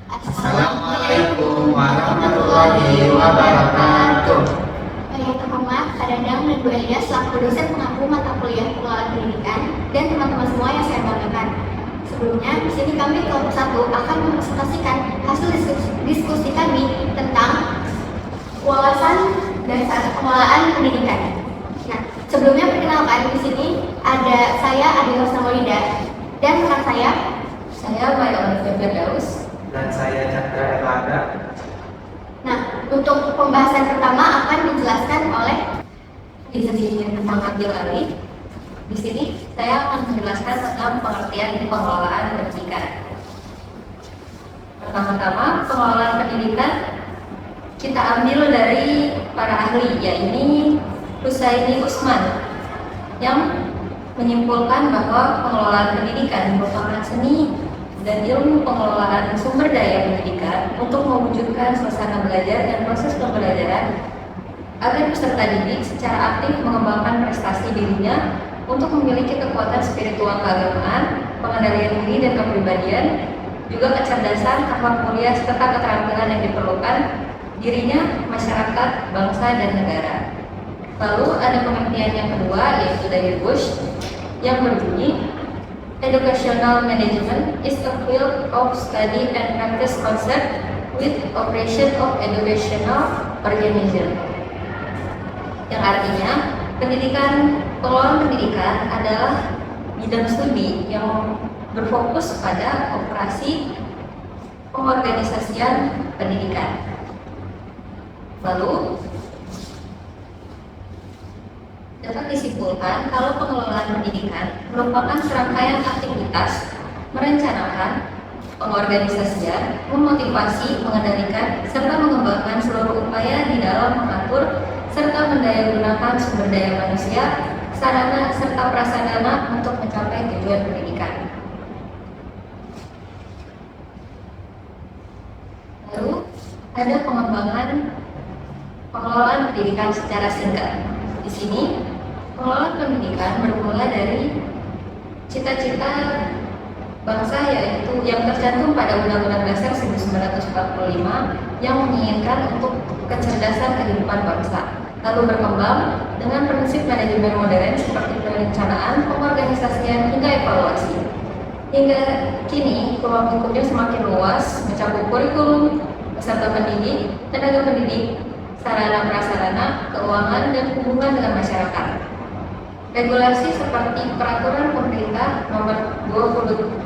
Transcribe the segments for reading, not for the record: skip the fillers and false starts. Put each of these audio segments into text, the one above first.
Assalamualaikum warahmatullahi wabarakatuh. Yang terhormat, Kak Dadang dan Bu Elia selaku dosen pengampu mata kuliah pengelolaan pendidikan dan teman-teman semua yang saya banggakan. Sebelumnya, di sini kami kelompok 1 akan mempresentasikan hasil diskusi kami tentang wawasan dasar pengelolaan pendidikan. Nah, sebelumnya perkenalkan di sini ada saya Adila Samolida dan rekan saya Maya Olivia Firdaus, Dan saya Chandra Erlangga. Nah, untuk pembahasan pertama akan dijelaskan oleh izin tentang Abdul Ali. Di sini saya akan menjelaskan tentang pengertian pengelolaan pendidikan. Pertama-tama, pengelolaan pendidikan kita ambil dari para ahli, yaitu Husaini Usman, yang menyimpulkan bahwa pengelolaan pendidikan merupakan seni dan ilmu pengelolaan sumber daya pendidikan untuk mewujudkan suasana belajar dan proses pembelajaran agar peserta didik secara aktif mengembangkan prestasi dirinya untuk memiliki kekuatan spiritual keagamaan, pengendalian diri dan kepribadian, juga kecerdasan, akhlak mulia serta keterampilan yang diperlukan dirinya, masyarakat, bangsa, dan negara. Lalu ada pengertian yang kedua, yaitu dari Bush, yang berbunyi Educational management is a field of study and practice concept with operation of educational organism. Yang artinya, pengelolaan pendidikan adalah bidang studi yang berfokus pada operasi pengorganisasian pendidikan. Lalu, dapat disimpulkan kalau pengelolaan pendidikan merupakan serangkaian aktivitas merencanakan, pengorganisasian, memotivasi, mengendalikan, serta mengembangkan seluruh upaya di dalam mengatur serta mendayagunakan sumber daya manusia, sarana, serta prasarana untuk mencapai tujuan pendidikan. Lalu, ada pengembangan pengelolaan pendidikan secara singkat. Di sini, pengelolaan pendidikan bermula dari cita-cita bangsa, yaitu yang tercantum pada Undang-Undang Dasar 1945 yang menginginkan untuk kecerdasan kehidupan bangsa, lalu berkembang dengan prinsip manajemen modern seperti perencanaan, pengorganisasian, hingga evaluasi. Hingga kini, ruang lingkupnya semakin luas, mencakup kurikulum, peserta pendidik, tenaga pendidik, sarana prasarana, keuangan, dan hubungan dengan masyarakat. Regulasi seperti Peraturan Pemerintah Nomor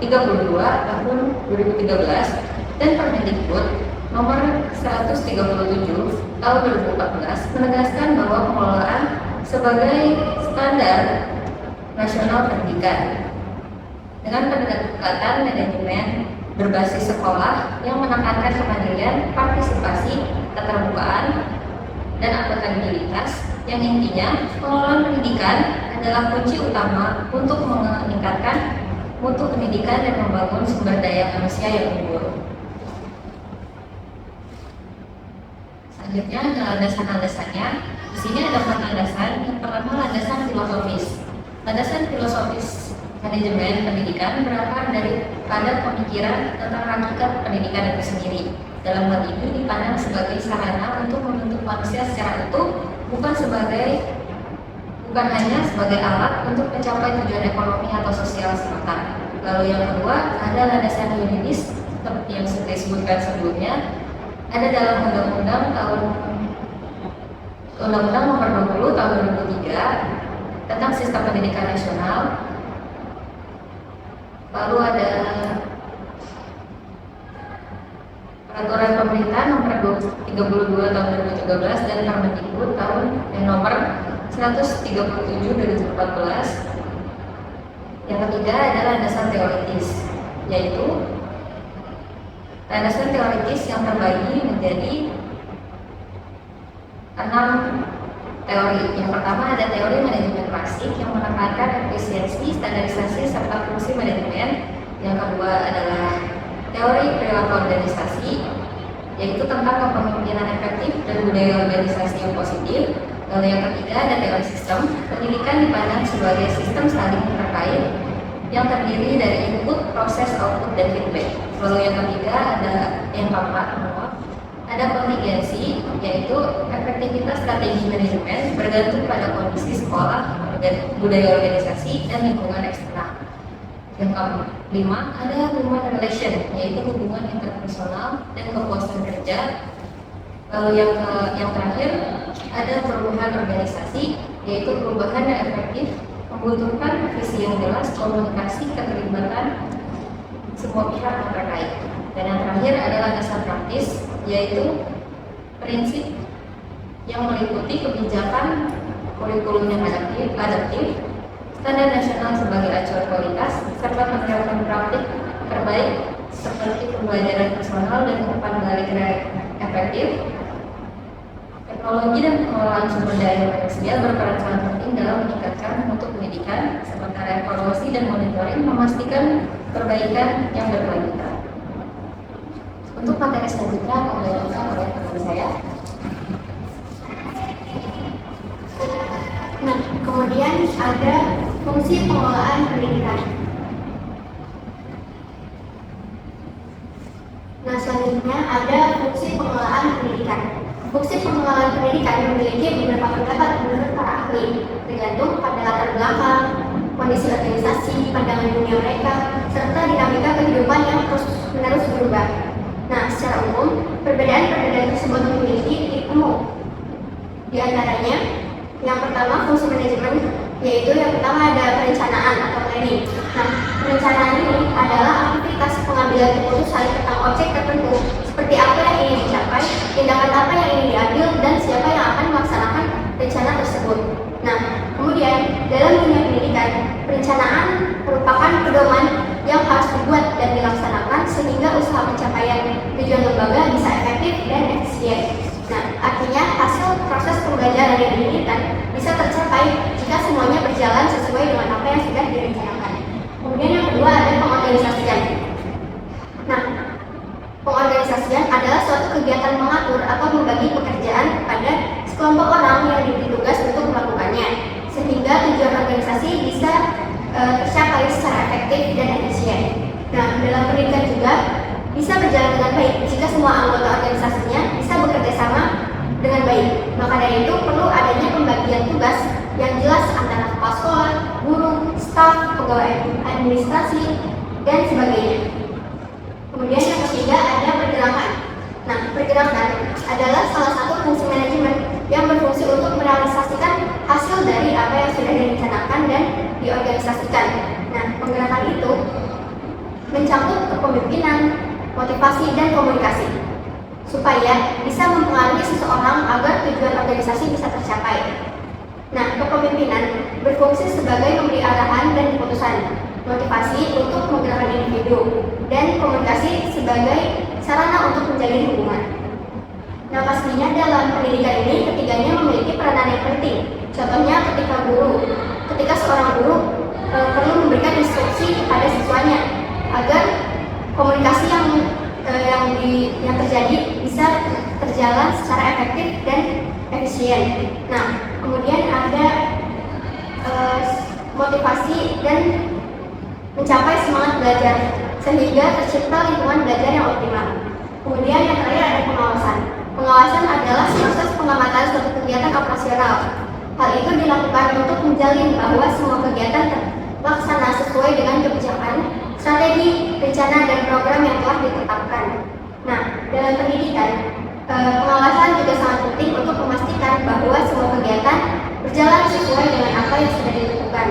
32 Tahun 2013 dan Permendikbud Nomor 137 Tahun 2014 menegaskan bahwa pengelolaan sebagai standar nasional pendidikan dengan pendekatan manajemen berbasis sekolah yang menekankan kemandirian, partisipasi, keterbukaan, dan akuntabilitas, yang intinya pengelolaan pendidikan adalah kunci utama untuk meningkatkan mutu pendidikan dan membangun sumber daya manusia yang unggul. Selanjutnya ada landasan-landasannya. Di sini ada 4 landasan. Yang pertama, landasan filosofis. Landasan filosofis manajemen pendidikan berakar dari pada pemikiran tentang hakikat pendidikan itu sendiri. Dalam hal ini dipandang sebagai sarana untuk membentuk manusia secara utuh, bukan hanya sebagai alat untuk mencapai tujuan ekonomi atau sosial semata. Lalu yang kedua, ada landasan yuridis seperti yang sudah disebutkan sebelumnya. Ada dalam Undang-Undang Nomor 20 Tahun 2003 tentang Sistem Pendidikan Nasional. Lalu ada Peraturan Pemerintah Nomor 32 Tahun 2013 dan Permendikbud Nomor 137 2014. Yang ketiga adalah landasan teoritis, yaitu landasan teoritis yang terbagi menjadi 6 teori. Yang pertama ada teori manajemen klasik yang menekankan efisiensi, standarisasi, serta fungsi manajemen. Yang kedua adalah teori perilaku organisasi, yaitu tentang kepemimpinan efektif dan budaya organisasi yang positif. Lalu yang ketiga ada teori sistem. Pendidikan dipandang sebagai sistem saling terkait yang terdiri dari input, proses, output, dan feedback. Lalu yang ketiga yang keempat, ada kontingensi, yaitu efektivitas strategi manajemen bergantung pada kondisi sekolah, budaya organisasi, dan lingkungan eksternal. Yang kelima, ada human relation, yaitu hubungan interpersonal dan kepuasan kerja. Lalu yang terakhir, ada perubahan organisasi, yaitu perubahan yang efektif membutuhkan visi yang jelas, komunikasi, keterlibatan semua pihak yang terkait. Dan yang terakhir adalah dasar praktis, yaitu prinsip yang meliputi kebijakan kurikulum yang adaptif, standar nasional sebagai acuan kualitas, serta menerapkan praktik terbaik seperti pembelajaran personal dan umpan balik efektif. Teknologi dan pengelolaan sumber daya manusia berperan sangat penting dalam meningkatkan mutu pendidikan, sementara evaluasi dan monitoring memastikan perbaikan yang berkelanjutan. Untuk materi selanjutnya akan dilakukan oleh teman saya. Nah, kemudian ada fungsi pengelolaan pendidikan. Nah, selanjutnya ada fungsi pengelolaan pendidikan. Fungsi pengelolaan pendidikan memiliki beberapa pendapat menurut para ahli, tergantung pada latar belakang, kondisi organisasi, pandangan dunia mereka, serta dinamika kehidupan yang terus-menerus berubah. Nah, secara umum, perbedaan-perbedaan tersebut memiliki titik temu. Di antaranya, yang pertama fungsi manajemen, yaitu yang pertama ada perencanaan atau planning. Nah, perencanaan ini adalah aktivitas pengambilan keputusan tentang objek tertentu, seperti apa yang ingin dicapai, tindakan apa yang ingin diambil, dan siapa yang akan melaksanakan rencana tersebut. Nah, kemudian dalam dunia pendidikan, perencanaan merupakan pedoman yang harus dibuat dan dilaksanakan sehingga usaha pencapaian tujuan lembaga bisa efektif dan efisien. Nah, artinya hasil proses pembelajaran yang diinginkan bisa tercapai jika semuanya berjalan sesuai dengan apa yang sudah direncanakan. Kemudian yang kedua ada pengorganisasian. Nah, pengorganisasian adalah suatu kegiatan mengatur atau membagi pekerjaan kepada sekelompok orang yang diberi tugas untuk melakukannya, sehingga tujuan organisasi bisa tercapai secara efektif dan efisien. Nah, dalam pendidikan juga bisa berjalan dengan baik jika semua anggota organisasinya bisa bekerja sama dengan baik. Maka dari itu perlu adanya pembagian tugas yang jelas antara kepala sekolah, guru, staf, pegawai administrasi, dan sebagainya. Kemudian yang ketiga ada pergerakan. Nah, pergerakan adalah salah satu fungsi manajemen yang berfungsi untuk merealisasikan hasil dari apa yang sudah direncanakan dan diorganisasikan. Nah, penggerakan itu mencakup kepemimpinan, motivasi, dan komunikasi supaya bisa mempengaruhi seseorang agar tujuan organisasi bisa tercapai. Nah, kepemimpinan berfungsi sebagai memberi arahan dan keputusan, motivasi untuk menggerakkan individu, dan komunikasi sebagai sarana untuk menjalin hubungan. Nah, pastinya dalam pendidikan ini ketiganya memiliki peranan yang penting. Contohnya ketika seorang guru perlu memberikan instruksi kepada siswanya agar komunikasi yang terjadi bisa terjalan secara efektif dan efisien. Nah, kemudian ada motivasi dan mencapai semangat belajar sehingga tercipta lingkungan belajar yang optimal. Kemudian yang terakhir ada pengawasan. Pengawasan adalah proses pengamatan suatu kegiatan operasional. Hal itu dilakukan untuk menjalin bahwa semua kegiatan terlaksana sesuai dengan kebijakan, strategi, rencana, dan program yang telah ditetapkan. Nah, dalam pendidikan, pengawasan juga sangat penting untuk memastikan bahwa semua kegiatan berjalan sesuai dengan apa yang sudah ditentukan.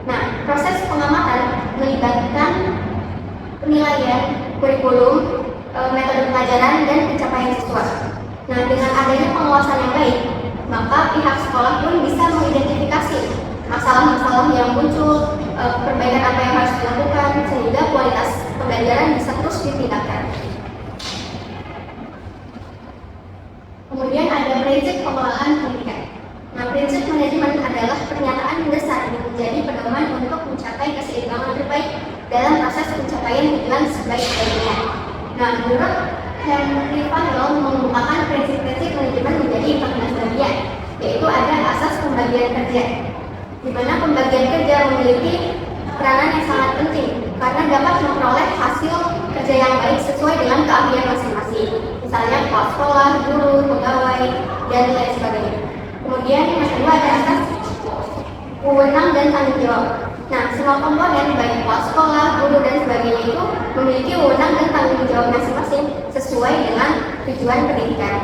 Nah, proses pengamatan melibatkan penilaian, kurikulum, metode pelajaran, dan pencapaian siswa. Nah, dengan adanya pengawasan yang baik, maka pihak sekolah pun bisa mengidentifikasi masalah-masalah yang muncul, perbaikan apa yang harus dilakukan, sehingga kualitas pembelajaran bisa terus ditingkatkan. Kemudian ada prinsip pengelolaan pendidikan. Nah, prinsip manajemen adalah pernyataan mendasar yang menjadi pedoman untuk mencapai keseimbangan terbaik dalam proses pencapaian tujuan sebaik-baiknya. Nah, menurut Henry Fayol mengemukakan prinsip-prinsip manajemen menjadi 14 bagian, yaitu ada asas pembagian kerja, di mana pembagian kerja memiliki peranan yang sangat penting karena dapat memperoleh hasil kerja yang baik sesuai dengan keahlian masing-masing. Misalnya kepala sekolah, guru, pegawai, dan lain sebagainya. Kemudian yang kedua ada asas wewenang dan tanggung jawab. Nah, semua komponen baik kepala sekolah, guru, dan sebagainya itu memiliki wewenang dan tanggung jawab masing-masing sesuai dengan tujuan pendidikan.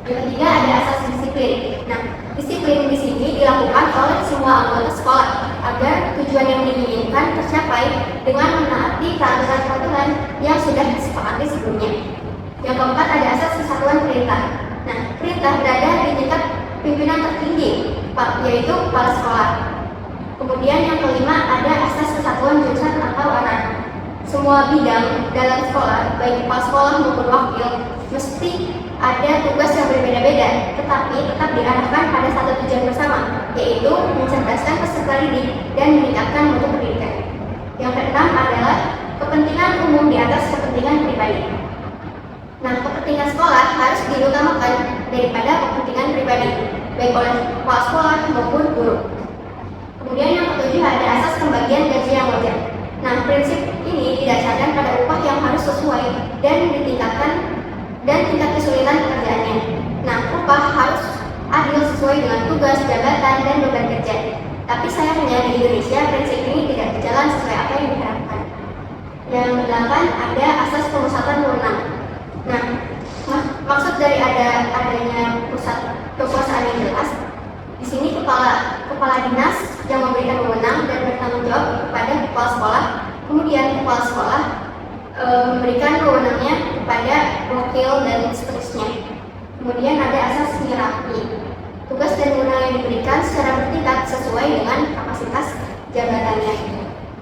Yang ketiga ada asas disiplin. Nah, disiplin di sini dilakukan oleh semua anggota sekolah agar tujuan yang diinginkan tercapai dengan menaati peraturan-peraturan yang sudah disepakati sebelumnya. Yang keempat ada asas kesatuan perintah. Nah, perintah berada di tingkat pimpinan tertinggi, yaitu kepala sekolah. Kemudian yang kelima ada asas kesatuan jurusan atau arah. Semua bidang dalam sekolah, baik kepala sekolah maupun wakil, mesti ada tugas yang berbeda-beda, tetapi tetap diarahkan pada satu tujuan bersama, yaitu mencerdaskan peserta didik dan meningkatkan mutu pendidikan. Yang keenam adalah kepentingan umum di atas kepentingan pribadi. Nah, kepentingan sekolah harus diutamakan daripada kepentingan pribadi, baik oleh kepala sekolah maupun guru. Kemudian yang ketujuh ada asas pembagian gaji yang wajar. Nah, prinsip ini didasarkan pada upah yang harus sesuai dan ditingkatkan dan tingkat kesulitan pekerjaannya. Nah, upah harus adil sesuai dengan tugas, jabatan, dan beban kerja. Tapi sayangnya di Indonesia prinsip ini tidak berjalan sesuai apa yang diharapkan. Yang kedelapan ada asas pemusatan wewenang. Nah, maksud dari adanya pusat kekuasaan yang jelas. Di sini kepala dinas yang memberikan wewenang dan bertanggung jawab kepada kepala sekolah. Kemudian kepala sekolah memberikan wewenangnya kepada wakil dan seterusnya. Kemudian ada asas hierarki. Tugas dan wewenang yang diberikan secara bertingkat sesuai dengan kapasitas jabatannya.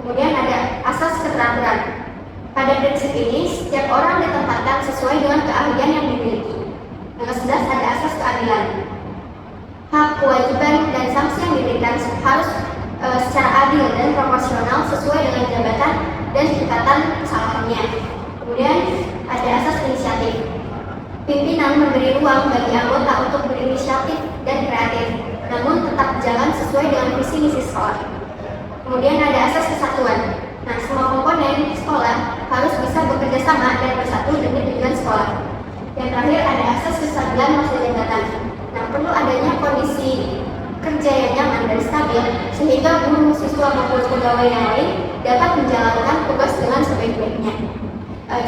Kemudian ada asas keteraturan. Pada prinsip ini, setiap orang ditempatkan sesuai dengan keahlian yang dimiliki. Yang ke-11 ada asas keadilan. Hak, kewajiban, dan sanksi yang diberikan harus secara adil dan proporsional sesuai dengan jabatan dan tingkatan kesalahannya. Kemudian ada asas inisiatif. Pimpinan memberi ruang bagi anggota untuk berinisiatif dan kreatif, namun tetap jalan sesuai dengan visi misi sekolah. Kemudian ada asas kesatuan. Nah, semua komponen sekolah harus bisa bekerja sama dan bersatu demi tujuan sekolah. Yang terakhir ada asas kestabilan masa jabatan. Nah, perlu adanya kondisi kerja yang nyaman dan stabil sehingga guru, siswa maupun pegawai yang lain dapat menjalankan tugas dengan sebaik-baiknya.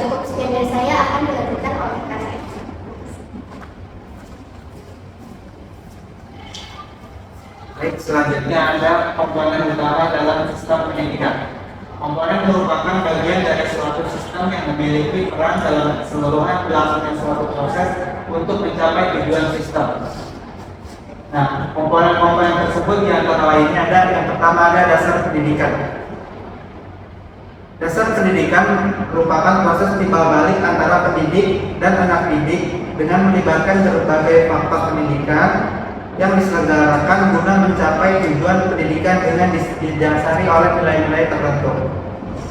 Cukup sekian dari saya, akan dilanjutkan oleh Kak. Baik, selanjutnya ada komponen utama dalam sistem pendidikan. Komponen merupakan bagian dari suatu sistem yang memiliki peran dalam keseluruhan berlangsungnya suatu proses untuk mencapai tujuan sistem. Nah, komponen-komponen tersebut di antara lainnya ada yang pertama ada dasar pendidikan. Dasar pendidikan merupakan proses timbal balik antara pendidik dan anak didik dengan melibatkan berbagai faktor pendidikan yang diselenggarakan guna mencapai tujuan pendidikan dengan didasari oleh nilai-nilai tertentu.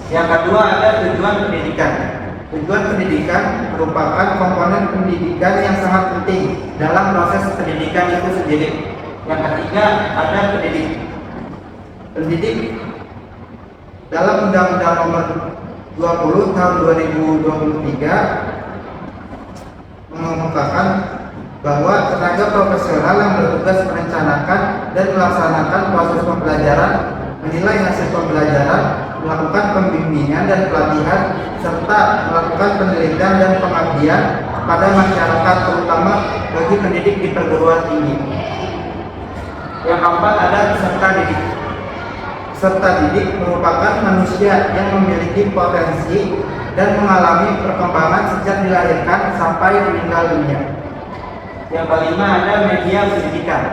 Yang kedua ada tujuan pendidikan. Tujuan pendidikan merupakan komponen pendidikan yang sangat penting dalam proses pendidikan itu sendiri. Yang ketiga ada pendidik dalam Undang-Undang Nomor 20 Tahun 2023 mengemukakan bahwa tenaga profesional yang bertugas merencanakan dan melaksanakan proses pembelajaran, menilai hasil pembelajaran, melakukan pembimbingan dan pelatihan, serta melakukan penelitian dan pengabdian pada masyarakat, terutama bagi pendidik di perguruan tinggi. Yang keempat ada peserta didik. Peserta didik merupakan manusia yang memiliki potensi dan mengalami perkembangan sejak dilahirkan sampai meninggal dunia. Yang kelima ada media pendidikan.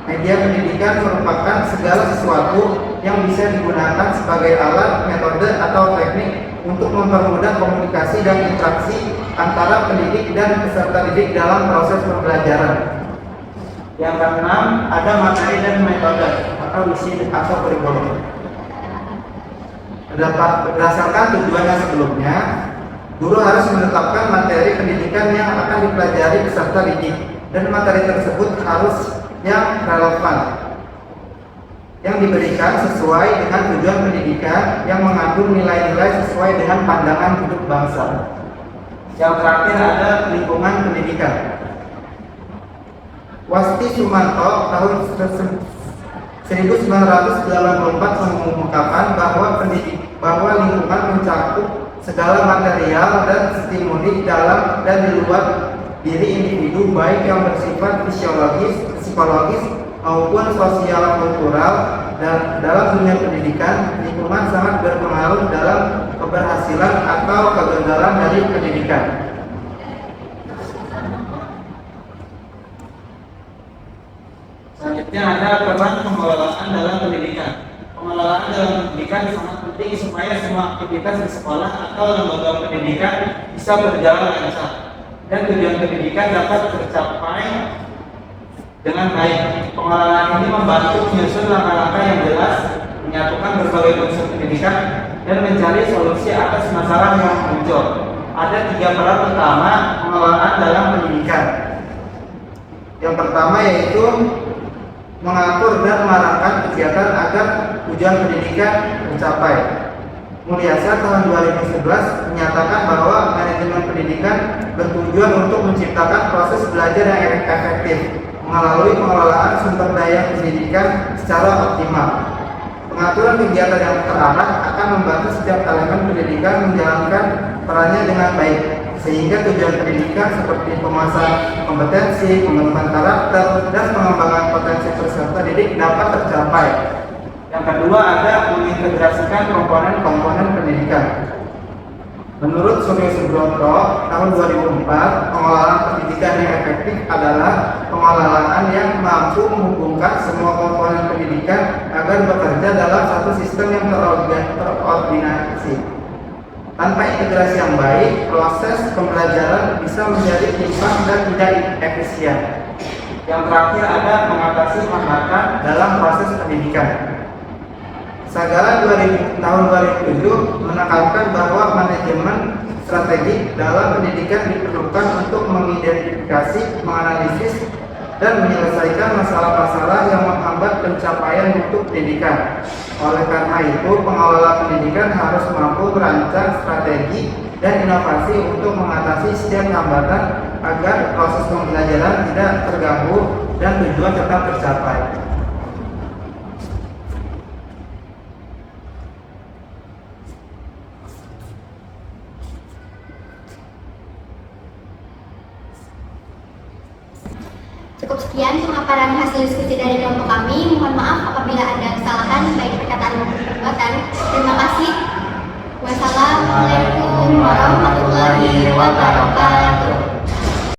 Media pendidikan merupakan segala sesuatu yang bisa digunakan sebagai alat, metode, atau teknik untuk mempermudah komunikasi dan interaksi antara pendidik dan peserta didik dalam proses pembelajaran. Yang keenam ada materi dan metode atau isi atau kurikulum. Berdasarkan tujuannya sebelumnya, guru harus menetapkan materi pendidikan yang akan dipelajari peserta didik dan materi tersebut harus yang relevan. yang diberikan sesuai dengan tujuan pendidikan yang mengandung nilai-nilai sesuai dengan pandangan hidup bangsa. Yang terakhir ada lingkungan pendidikan. Wasti Sumanto tahun 1984 mengungkapkan bahwa lingkungan mencakup segala material dan stimuli dalam dan di luar diri individu, baik yang bersifat fisiologis, psikologis maupun sosial kultural. Dan dalam dunia pendidikan, lingkungan sangat berpengaruh dalam keberhasilan atau kegagalan dari pendidikan. Selanjutnya ada peran pengelolaan dalam pendidikan. Pengelolaan dalam pendidikan sangat penting supaya semua aktivitas di sekolah atau lembaga pendidikan bisa berjalan lancar dan tujuan pendidikan dapat tercapai dengan baik. Pengelolaan ini membantu menyusun langkah-langkah yang jelas, menyatukan berbagai unsur pendidikan, dan mencari solusi atas masalah yang muncul. Ada 3 peran utama pengelolaan dalam pendidikan. Yang pertama yaitu mengatur dan mengarahkan kegiatan agar tujuan pendidikan tercapai. Mulyasa tahun 2011 menyatakan bahwa manajemen pendidikan bertujuan untuk menciptakan proses belajar yang efektif melalui pengelolaan sumber daya pendidikan secara optimal. Pengaturan kegiatan yang terarah akan membantu setiap elemen pendidikan menjalankan perannya dengan baik, sehingga tujuan pendidikan seperti penguasaan kompetensi, pembentukan karakter, dan pengembangan potensi peserta didik dapat tercapai. Yang kedua ada mengintegrasikan komponen-komponen pendidikan. Menurut Suryo Subroto tahun 2004, pengelolaan pendidikan yang efektif adalah pengelolaan yang mampu menghubungkan semua komponen pendidikan agar bekerja dalam satu sistem yang terordinasi. Tanpa integrasi yang baik, proses pembelajaran bisa menjadi timpang dan tidak efisien. Yang terakhir ada mengatasi hambatan dalam proses pendidikan. Sagala tahun 2007 menekankan bahwa manajemen strategik dalam pendidikan diperlukan untuk mengidentifikasi, menganalisis, dan menyelesaikan masalah-masalah yang menghambat pencapaian mutu pendidikan. Oleh karena itu, pengelola pendidikan harus mampu merancang strategi dan inovasi untuk mengatasi setiap hambatan agar proses pembelajaran tidak terganggu dan tujuan tetap tercapai. Cukup sekian pemaparan hasil diskusi dari kelompok kami. Mohon maaf apabila ada kesalahan baik perkataan maupun perbuatan. Terima kasih. Wassalamualaikum warahmatullahi wabarakatuh.